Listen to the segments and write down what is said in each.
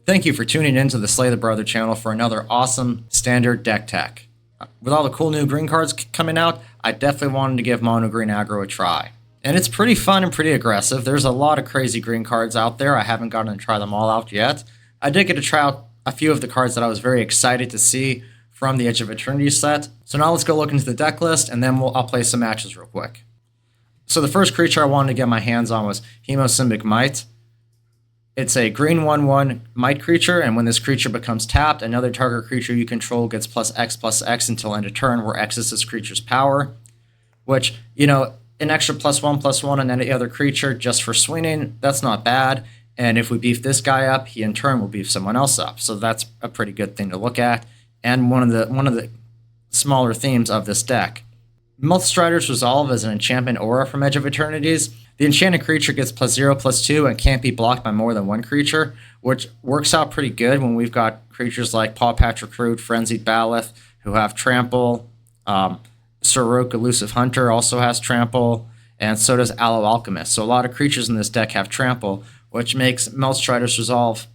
Thank you for tuning in to the Slay the Brother channel for another awesome standard deck tech. With all the cool new green cards coming out, I definitely wanted to give mono green aggro a try. And it's pretty fun and pretty aggressive. There's a lot of crazy green cards out there. I haven't gotten to try them all out yet. I did get to try out a few of the cards that I was very excited to see from the Edge of Eternities set. So now let's go look into the deck list, and then I'll play some matches real quick. So the first creature I wanted to get my hands on was Hemosymbic Might. It's a green 1/1 Might creature, and when this creature becomes tapped, another target creature you control gets +X until end of turn, where X is this creature's power. Which, you know, an extra +1/+1 on any other creature just for swinging, that's not bad. And if we beef this guy up, he in turn will beef someone else up. So that's a pretty good thing to look at, and one of the smaller themes of this deck. Multistrider's Resolve is an enchantment aura from Edge of Eternities. The enchanted creature gets +0/+2 and can't be blocked by more than one creature, which works out pretty good when we've got creatures like Pawpatch Recruit, Frenzied Baloth, who have Trample. Sorok, Elusive Hunter, also has Trample, and so does Aloe Alchemist. So a lot of creatures in this deck have Trample, which makes Multistrider's Resolve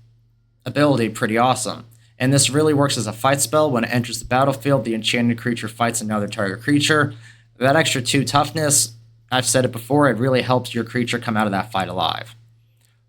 ability pretty awesome. And this really works as a fight spell. When it enters the battlefield, the enchanted creature fights another target creature. That extra 2 toughness, I've said it before, it really helps your creature come out of that fight alive.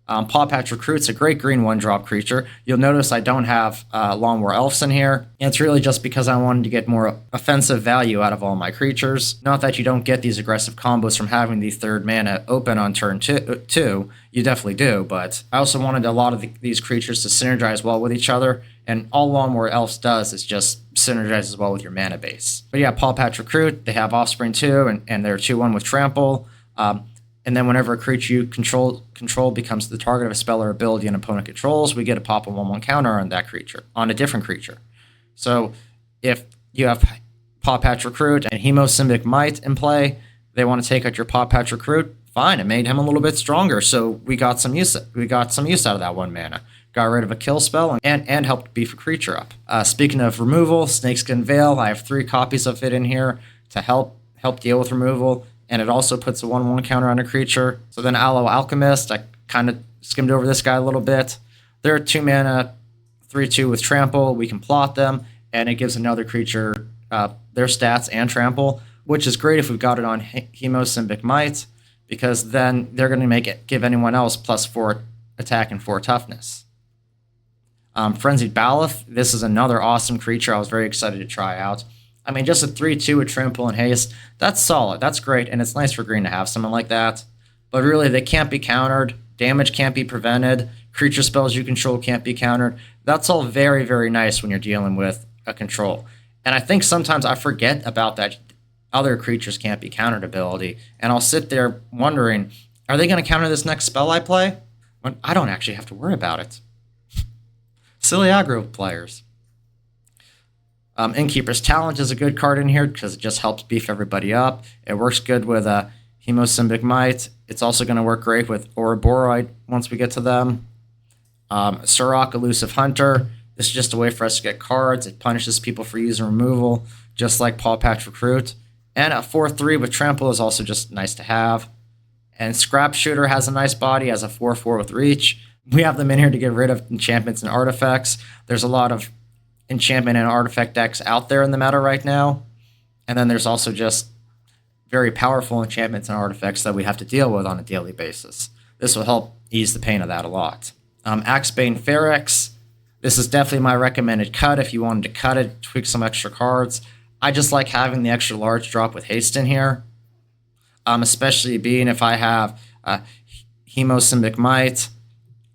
Pawpatch Recruit's a great green 1-drop creature. You'll notice I don't have Long War Elves in here. And it's really just because I wanted to get more offensive value out of all my creatures. Not that you don't get these aggressive combos from having the 3rd mana open on turn 2. You definitely do, but I also wanted a lot of these creatures to synergize well with each other. And all Long War Elves does is just synergizes well with your mana base. But yeah, Pawpatch Recruit, they have Offspring 2, and they're 2/1 with Trample. And then whenever a creature you control becomes the target of a spell or ability an opponent controls, we get a pop a 1/1 counter on that creature, on a different creature. So if you have Pawpatch Recruit and Hemosymbic Might in play, they want to take out your Pawpatch Recruit, fine, it made him a little bit stronger, so we got some use out of that 1 mana. Got rid of a kill spell and helped beef a creature up. Speaking of removal, Snakeskin Veil, I have 3 copies of it in here to help deal with removal. And it also puts a 1/1 counter on a creature. So then Aloe Alchemist, I kind of skimmed over this guy a little bit. They're 2 mana, 3/2 with Trample. We can plot them, and it gives another creature their stats and Trample, which is great if we've got it on Hemosymbic Might, because then they're going to give anyone else +4 attack and 4 toughness. Frenzied Baloth, this is another awesome creature I was very excited to try out. I mean, just a 3/2 with Trample and Haste, that's solid, that's great, and it's nice for green to have someone like that. But really, they can't be countered, damage can't be prevented, creature spells you control can't be countered. That's all very, very nice when you're dealing with a control. And I think sometimes I forget about that other creatures can't be countered ability, and I'll sit there wondering, are they going to counter this next spell I play? When I don't actually have to worry about it. Silly aggro players. Innkeeper's Talent is a good card in here because it just helps beef everybody up. It works good with Hemosymbic Might. It's also going to work great with Ouroboros once we get to them. Sorok, Elusive Hunter. This is just a way for us to get cards. It punishes people for using removal, just like Pawpatch Recruit. And a 4/3 with Trample is also just nice to have. And Scrap Shooter has a nice body, has a 4/4 with Reach. We have them in here to get rid of enchantments and artifacts. There's a lot of enchantment and artifact decks out there in the meta right now. And then there's also just very powerful enchantments and artifacts that we have to deal with on a daily basis. This will help ease the pain of that a lot. Axebane Feryx. This is definitely my recommended cut if you wanted to cut it, tweak some extra cards. I just like having the extra large drop with haste in here. Especially being if I have Hemosymbic Might,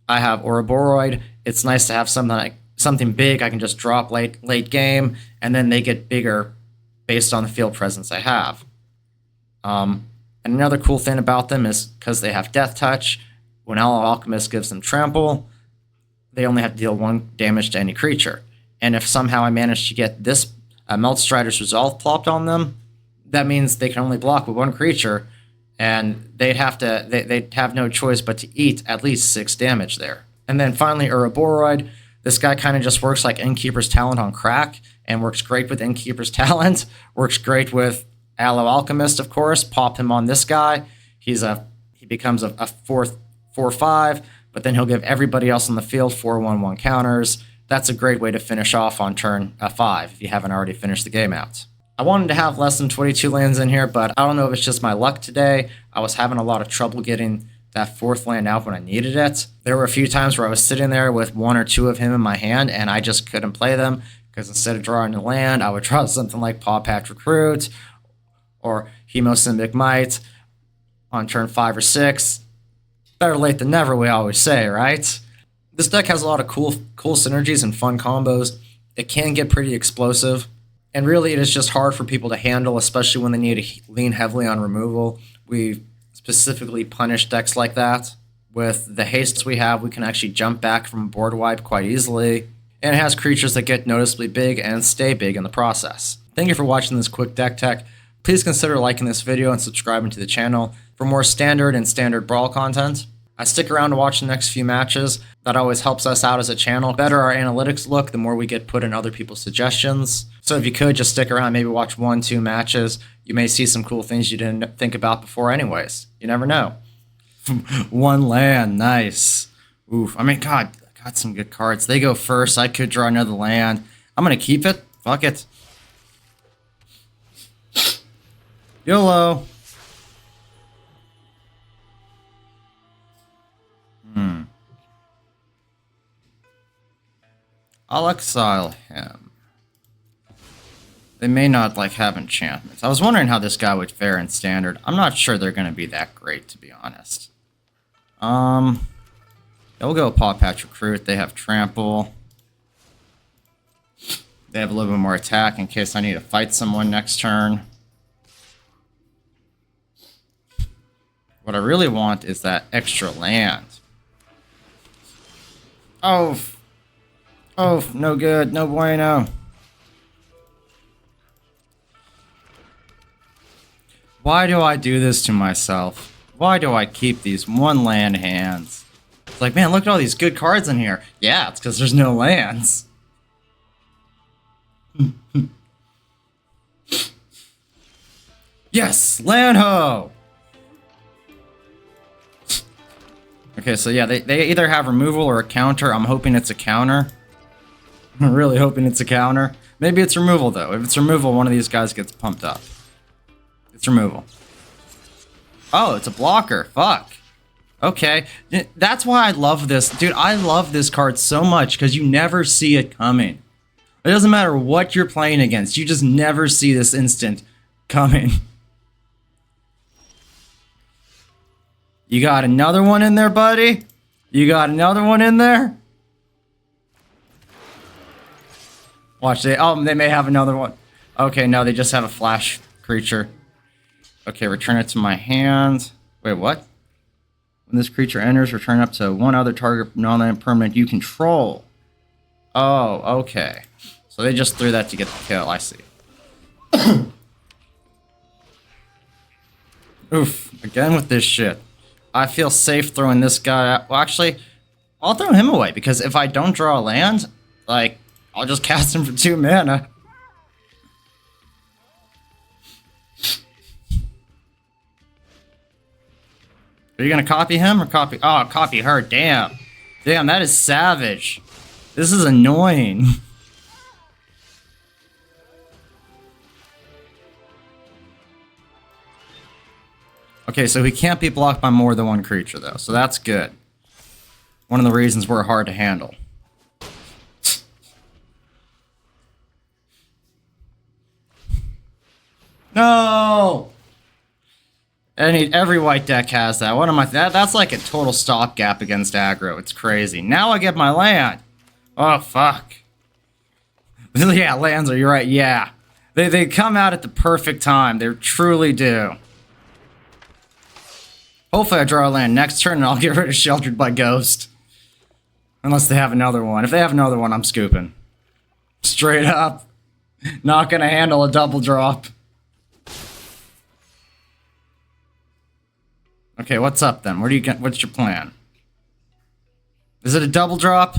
I have Ouroboros. It's nice to have something big I can just drop late game, and then they get bigger based on the field presence I have. And another cool thing about them is because they have Death Touch, when Aloe Alchemist gives them Trample, they only have to deal 1 damage to any creature. And if somehow I manage to get this Multistrider's Resolve plopped on them, that means they can only block with 1 creature, and they'd have no choice but to eat at least 6 damage there. And then finally, Ouroboros. This guy kind of just works like Innkeeper's Talent on crack, and works great with Innkeeper's Talent, works great with Aloe Alchemist, of course. Pop him on this guy. He becomes a 4/5, but then he'll give everybody else on the field 4/1/1 counters. That's a great way to finish off on turn 5 if you haven't already finished the game out. I wanted to have less than 22 lands in here, but I don't know if it's just my luck today. I was having a lot of trouble getting that 4th land out when I needed it. There were a few times where I was sitting there with 1 or 2 of him in my hand, and I just couldn't play them, because instead of drawing a land, I would draw something like Paw Patch Recruit or Hemosymbic Might on turn 5 or 6. Better late than never, we always say, right? This deck has a lot of cool synergies and fun combos. It can get pretty explosive. And really, it is just hard for people to handle, especially when they need to lean heavily on removal. We specifically punish decks like that. With the hastes we have, we can actually jump back from a board wipe quite easily. And it has creatures that get noticeably big and stay big in the process. Thank you for watching this quick deck tech. Please consider liking this video and subscribing to the channel for more standard and standard brawl content. I stick around to watch the next few matches. That always helps us out as a channel. The better our analytics look, the more we get put in other people's suggestions. So if you could, just stick around, maybe watch 1-2 matches. You may see some cool things you didn't think about before anyways. You never know. 1 land, nice. Oof, I mean, God, I got some good cards. They go first. I could draw another land. I'm going to keep it. Fuck it. YOLO. I'll exile him. They may not have enchantments. I was wondering how this guy would fare in standard. I'm not sure they're going to be that great, to be honest. They'll go Paw Patch Recruit. They have Trample. They have a little bit more attack in case I need to fight someone next turn. What I really want is that extra land. Oh, no good. No bueno. Why do I do this to myself? Why do I keep these 1 land hands? It's like, man, look at all these good cards in here. Yeah, it's because there's no lands. Yes, land ho! Okay, so yeah, they either have removal or a counter. I'm hoping it's a counter. I'm really hoping it's a counter. Maybe it's removal, though. If it's removal, one of these guys gets pumped up. It's removal. Oh, it's a blocker. Fuck. Okay. That's why I love this. Dude, I love this card so much because you never see it coming. It doesn't matter what you're playing against. You just never see this instant coming. You got another one in there, buddy? You got another one in there? Watch, they may have another one. Okay, no, they just have a flash creature. Okay, return it to my hand. Wait, what? When this creature enters, return up to 1 other target non-land permanent you control. Oh, okay. So they just threw that to get the kill, I see. Oof, again with this shit. I feel safe throwing this guy out. Well, actually, I'll throw him away, because if I don't draw a land, I'll just cast him for 2 mana. Are you gonna copy him or copy? Oh, copy her. Damn. Damn, that is savage. This is annoying. Okay, so he can't be blocked by more than 1 creature, though, so that's good. One of the reasons we're hard to handle. No! Every white deck has that. What am I? That's like a total stopgap against aggro. It's crazy. Now I get my land. Oh fuck. Yeah, lands are. You're right. Yeah, they come out at the perfect time. They truly do. Hopefully I draw a land next turn and I'll get rid of Sheltered by Ghost. Unless they have another one. If they have another one, I'm scooping. Straight up. Not gonna handle a double drop. Okay, what's up then? Where do you get? What's your plan? Is it a double drop?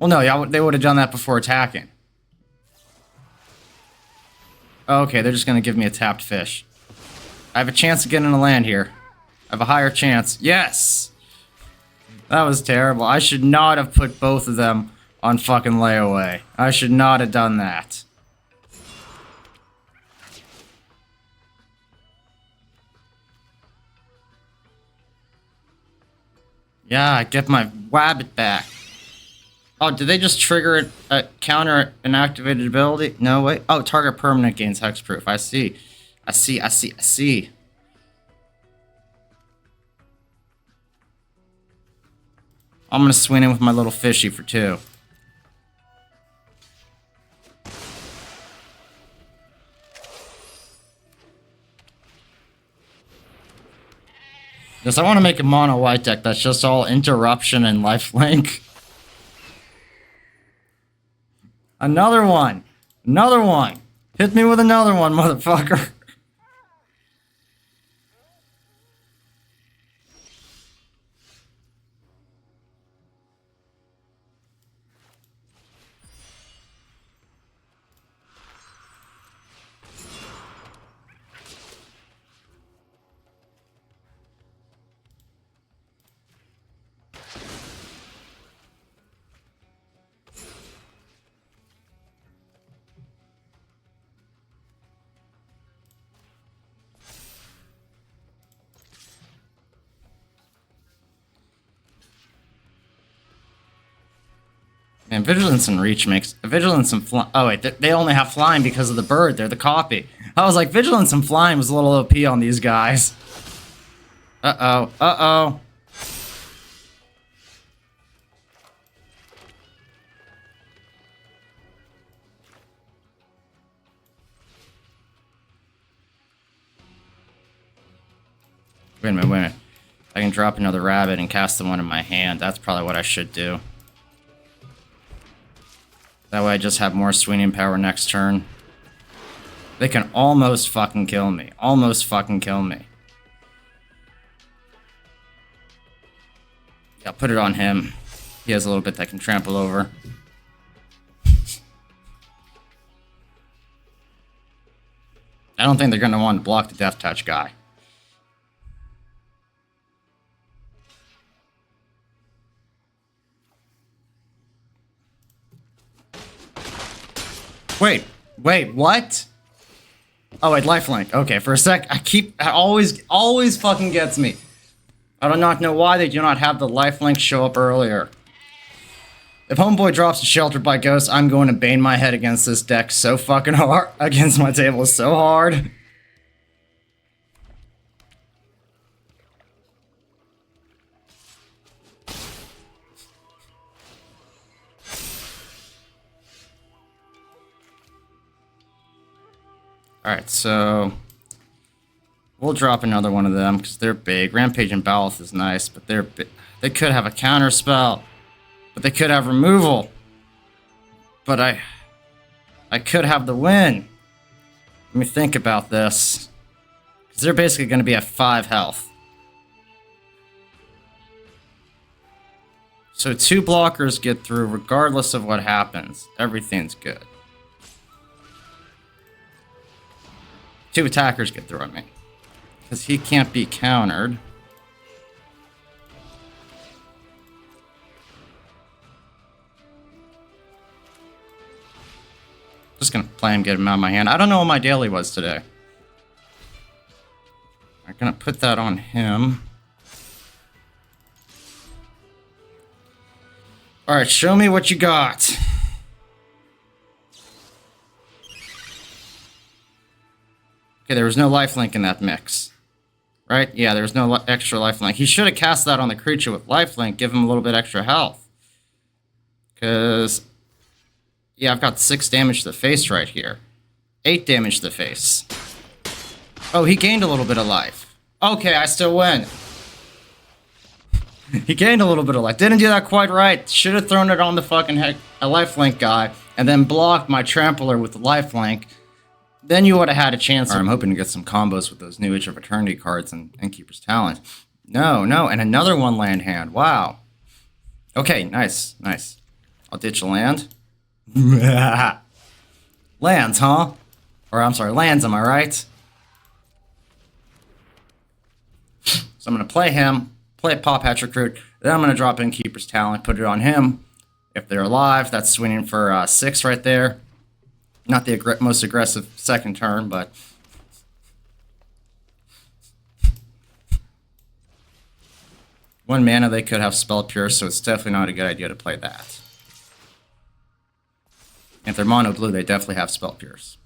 Well, no, yeah, they would have done that before attacking. Okay, they're just gonna give me a tapped fish. I have a chance of getting a land here. I have a higher chance. Yes! That was terrible. I should not have put both of them on fucking layaway. I should not have done that. Yeah, get my wabbit back. Oh, did they just trigger a counter an activated ability? No, wait. Oh, target permanent gains hexproof. I see. I see. I'm gonna swing in with my little fishy for 2. Yes, I want to make a mono white deck that's just all interruption and lifelink. Another one. Another one. Hit me with another one, motherfucker. Man, Vigilance and Reach makes... Vigilance and Flying... Oh, wait, they only have Flying because of the bird. They're the copy. I was like, Vigilance and Flying was a little OP on these guys. Uh-oh. Uh-oh. Wait a minute. I can drop another rabbit and cast the one in my hand. That's probably what I should do. That way I just have more swinging power next turn. They can almost fucking kill me. Almost fucking kill me. Yeah, put it on him. He has a little bit that can trample over. I don't think they're going to want to block the Death Touch guy. Wait, what? Oh, wait, lifelink. Okay, for a sec, it always fucking gets me. I do not know why they do not have the lifelink show up earlier. If Homeboy drops a Sheltered by Ghost, I'm going to bane my head against this deck so fucking hard. Against my table so hard. Alright, so we'll drop another one of them because they're big. Rampage and Ballast is nice, but they're big. They could have a counter spell, but they could have removal. But I could have the win. Let me think about this. Because they're basically going to be at 5 health. So 2 blockers get through regardless of what happens. Everything's good. 2 attackers get through at me. Because he can't be countered. Just gonna play him, get him out of my hand. I don't know what my daily was today. I'm gonna put that on him. Alright, show me what you got. Okay, there was no lifelink in that mix. Right? Yeah, there was no extra lifelink. He should have cast that on the creature with lifelink, give him a little bit extra health. Because, yeah, I've got 6 damage to the face right here. 8 damage to the face. Oh, he gained a little bit of life. Okay, I still win. He gained a little bit of life. Didn't do that quite right. Should have thrown it on the fucking a lifelink guy, and then blocked my trampler with the lifelink. Then you would have had a chance. I'm hoping to get some combos with those new Age of Eternity cards and Keeper's Talent. No, and another one land hand. Wow. Okay, nice. I'll ditch a land. Lands, huh? Or I'm sorry, lands, am I right? So I'm going to play him, play Paw Patch Recruit. Then I'm going to drop in Keeper's Talent, put it on him. If they're alive, that's swinging for 6 right there. Not the most aggressive second turn, but... One mana, they could have Spell Pierce, so it's definitely not a good idea to play that. If they're mono blue, they definitely have Spell Pierce.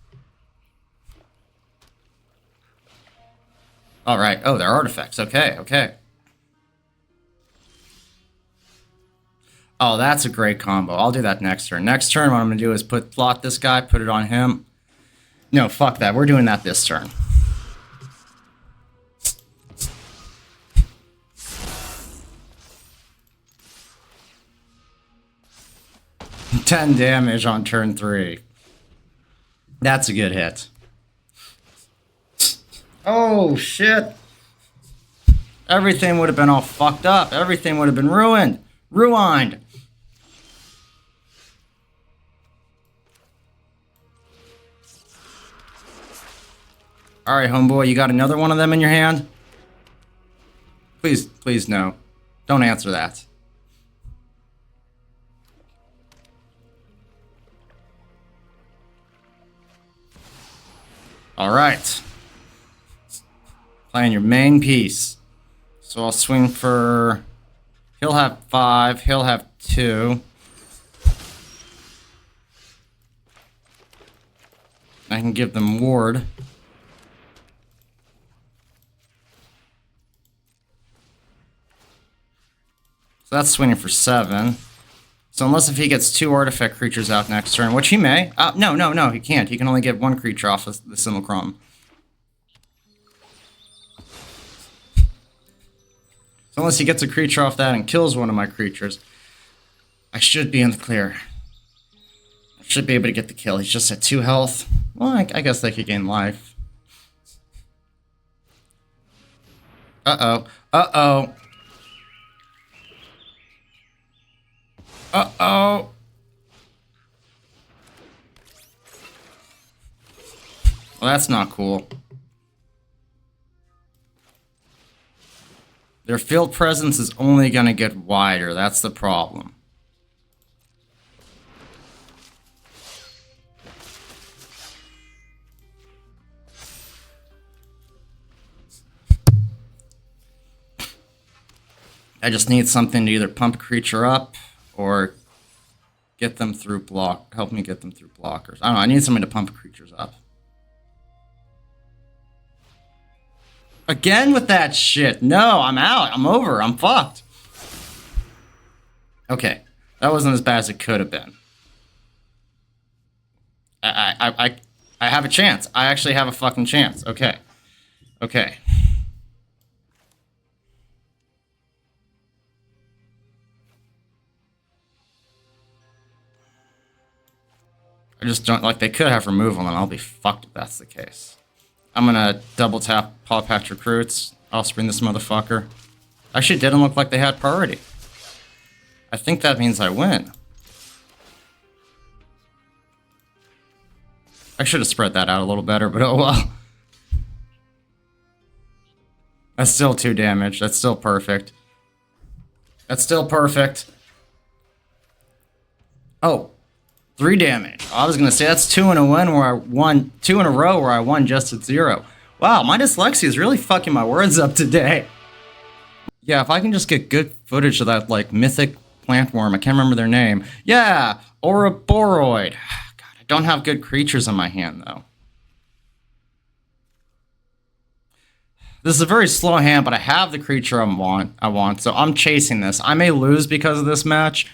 Alright, oh, they're artifacts. Okay, okay. Oh, that's a great combo. I'll do that next turn. Next turn, what I'm going to do is plot this guy, put it on him. No, fuck that. We're doing that this turn. $10 damage on turn 3. That's a good hit. Oh, shit. Everything would have been all fucked up. Everything would have been ruined. Rewind. Alright, homeboy, you got another one of them in your hand? Please, please, no. Don't answer that. Alright. Playing your main piece. So I'll swing for... He'll have 5, he'll have 2. I can give them ward. So that's swinging for 7. So unless if he gets 2 artifact creatures out next turn, which he may. No, he can't. He can only get 1 creature off of the Simulacrum. So unless he gets a creature off that and kills one of my creatures, I should be in the clear. I should be able to get the kill. He's just at 2 health. Well, I guess they could gain life. Uh-oh. Uh-oh. Uh-oh. Well, that's not cool. Their field presence is only going to get wider. That's the problem. I just need something to either pump a creature up or get them through block. Help me get them through blockers. I don't know. I need something to pump creatures up. Again with that shit. No, I'm out. I'm over. I'm fucked. Okay. That wasn't as bad as it could have been. I have a chance. I actually have a fucking chance. Okay. Okay. I just don't, like, they could have removal and I'll be fucked if that's the case. I'm gonna double tap Polypact Recruits. I'll spring this motherfucker. Actually, it didn't look like they had priority. I think that means I win. I should have spread that out a little better, but oh well. That's still 2 damage. That's still perfect. That's still perfect. Oh. 3 damage. I was gonna say that's 2 in a win where I won 2 in a row where I won just at 0. Wow, my dyslexia is really fucking my words up today. Yeah, if I can just get good footage of that like mythic plant worm, I can't remember their name. Yeah, Ouroboros. God, I don't have good creatures in my hand though. This is a very slow hand, but I have the creature I want, so I'm chasing this. I may lose because of this match,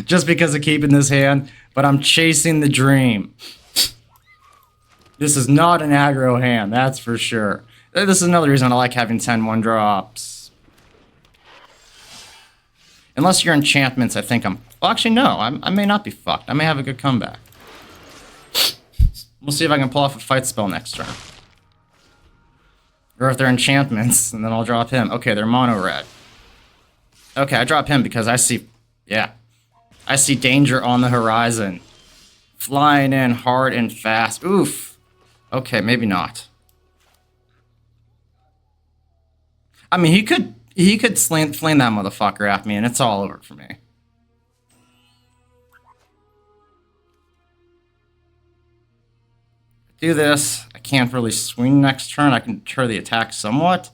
just because of keeping this hand, but I'm chasing the dream. This is not an aggro hand, that's for sure. This is another reason I like having 10 1-drops. Unless you're enchantments, I think I'm... Well, actually, no, I may not be fucked. I may have a good comeback. We'll see if I can pull off a fight spell next turn. Or if they're enchantments, and then I'll drop him. Okay, they're mono red. Okay, I drop him because I see... Yeah. I see danger on the horizon. Flying in hard and fast. Oof. Okay, maybe not. I mean, he He could fling that motherfucker at me, and it's all over for me. Do this. I can't really swing next turn. I can deter the attack somewhat.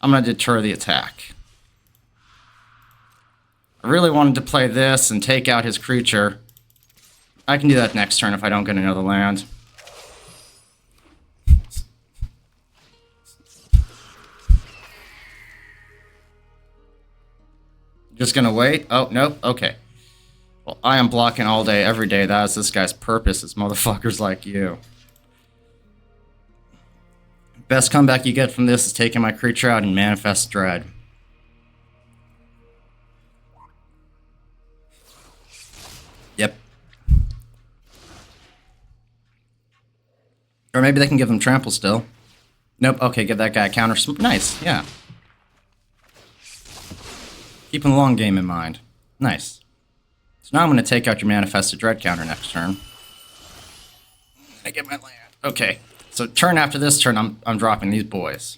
I'm going to deter the attack. I really wanted to play this and take out his creature. I can do that next turn if I don't get another land. Just gonna wait? Oh, nope. Okay. Well, I am blocking all day, every day. That is this guy's purpose, is motherfuckers like you. Best comeback you get from this is taking my creature out and Manifest Dread. Yep. Or maybe they can give him trample still. Nope. Okay, give that guy a counter. Nice. Yeah. Keeping the long game in mind. Nice. So now I'm going to take out your Manifested Dread counter next turn. I get my land. Okay. So turn after this turn, I'm dropping these boys.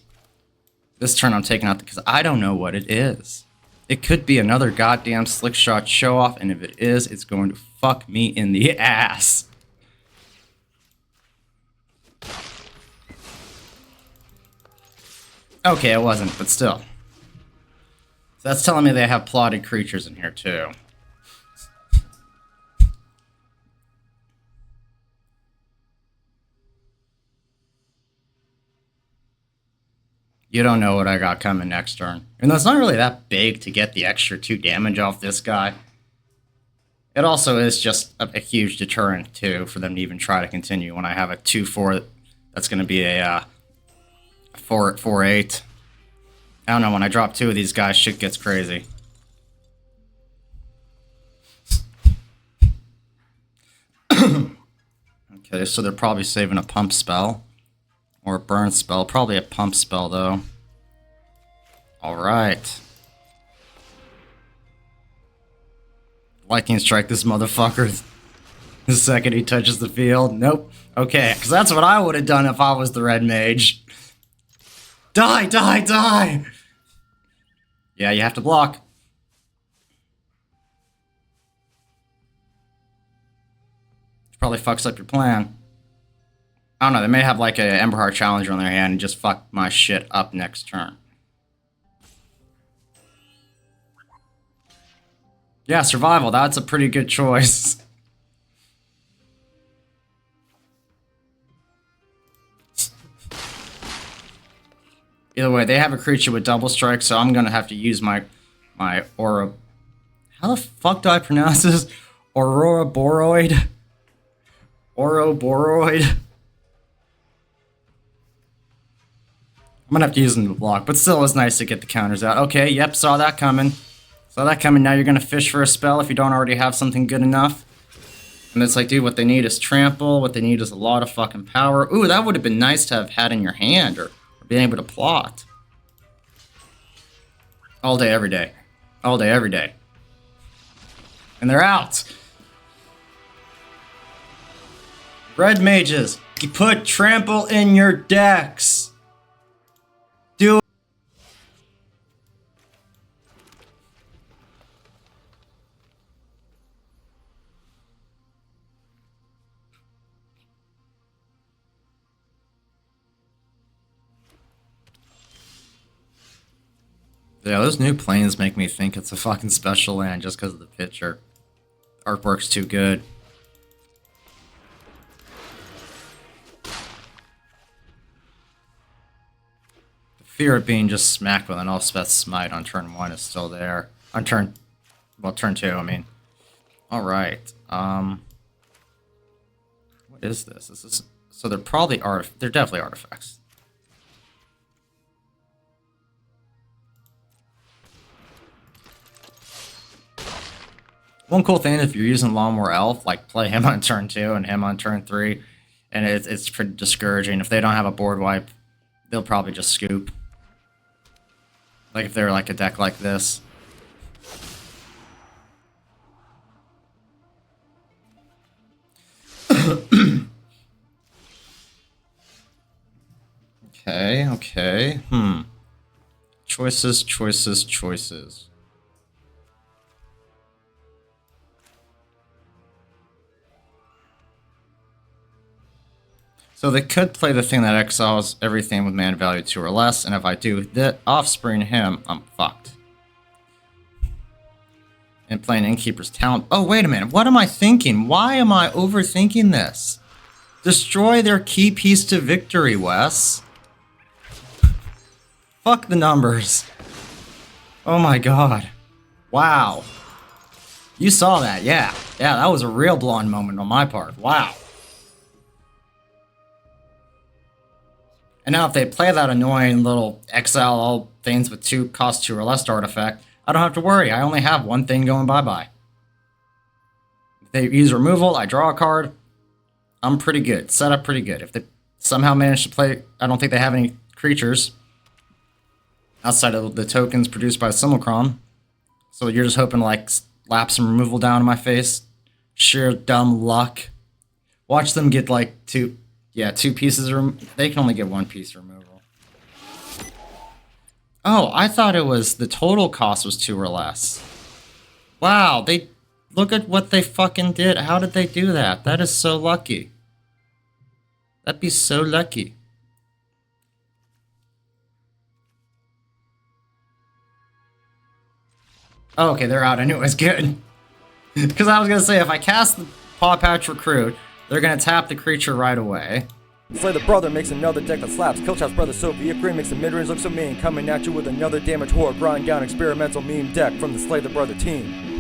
This turn I'm taking out because I don't know what it is. It could be another goddamn slick shot show off, and if it is, it's going to fuck me in the ass. Okay, it wasn't, but still. So that's telling me they have plotted creatures in here too. You don't know what I got coming next turn. And that's not really that big to get the extra 2 damage off this guy. It also is just a huge deterrent, too, for them to even try to continue when I have a 2-4 that's going to be a 4-8. I don't know, when I drop 2 of these guys, shit gets crazy. Okay, so they're probably saving a pump spell. Or a burn spell. Probably a pump spell, though. Alright. Lightning strike this motherfucker the second he touches the field. Nope. Okay, because that's what I would have done if I was the red mage. Die, die, die! Yeah, you have to block. Which probably fucks up your plan. I don't know, they may have like a Emberheart Challenger on their hand and just fuck my shit up next turn. Yeah, survival, that's a pretty good choice. Either way, they have a creature with double strike, so I'm gonna have to use my Aura. How the fuck do I pronounce this? Aurora Boroid? Oroboroid? I'm gonna have to use them to block, but still, it's nice to get the counters out. Okay, yep, saw that coming. Saw that coming. Now you're gonna fish for a spell if you don't already have something good enough. And it's like, dude, what they need is trample. What they need is a lot of fucking power. Ooh, that would have been nice to have had in your hand, or being able to plot. All day, every day. All day, every day. And they're out. Red mages, you put trample in your decks. Do it. Yeah, those new planes make me think it's a fucking special land just because of the picture. Artwork's too good. The fear of being just smacked with an Elspeth Smite on turn 1 is still there. On turn... well, turn 2, I mean. Alright, what is this? This is... so they're probably they're definitely artifacts. One cool thing, if you're using Lawnmower Elf, like play him on turn 2 and him on turn 3, and it's pretty discouraging. If they don't have a board wipe, they'll probably just scoop. Like if they're like a deck like this. Okay, okay. Choices, choices, choices. So they could play the thing that exiles everything with mana value 2 or less, and if I do that offspring him, I'm fucked. And playing Innkeeper's Talent. Oh, wait a minute. What am I thinking? Why am I overthinking this? Destroy their key piece to victory, Wes. Fuck the numbers. Oh my god. Wow. You saw that, yeah. Yeah, that was a real blonde moment on my part. Wow. And now if they play that annoying little exile all things with cost 2 or less artifact, I don't have to worry. I only have one thing going bye-bye. If they use removal, I draw a card. I'm pretty good. Set up pretty good. If they somehow manage to play... I don't think they have any creatures outside of the tokens produced by Simulacrum. So you're just hoping to, like, slap some removal down in my face. Sheer dumb luck. Watch them get, like, two pieces of... They can only get one piece of removal. Oh, I thought it was... The total cost was 2 or less. Wow, they... Look at what they fucking did. How did they do that? That is so lucky. That'd be so lucky. Oh, okay, they're out. I knew it was good. Because I was going to say, if I cast the Paw Patch Recruit, they're going to tap the creature right away. Slay the Brother makes another deck that slaps. Killshot's brother Soviet Green makes the mid-range look so mean. Coming at you with another damage horror, grind down experimental meme deck from the Slay the Brother team.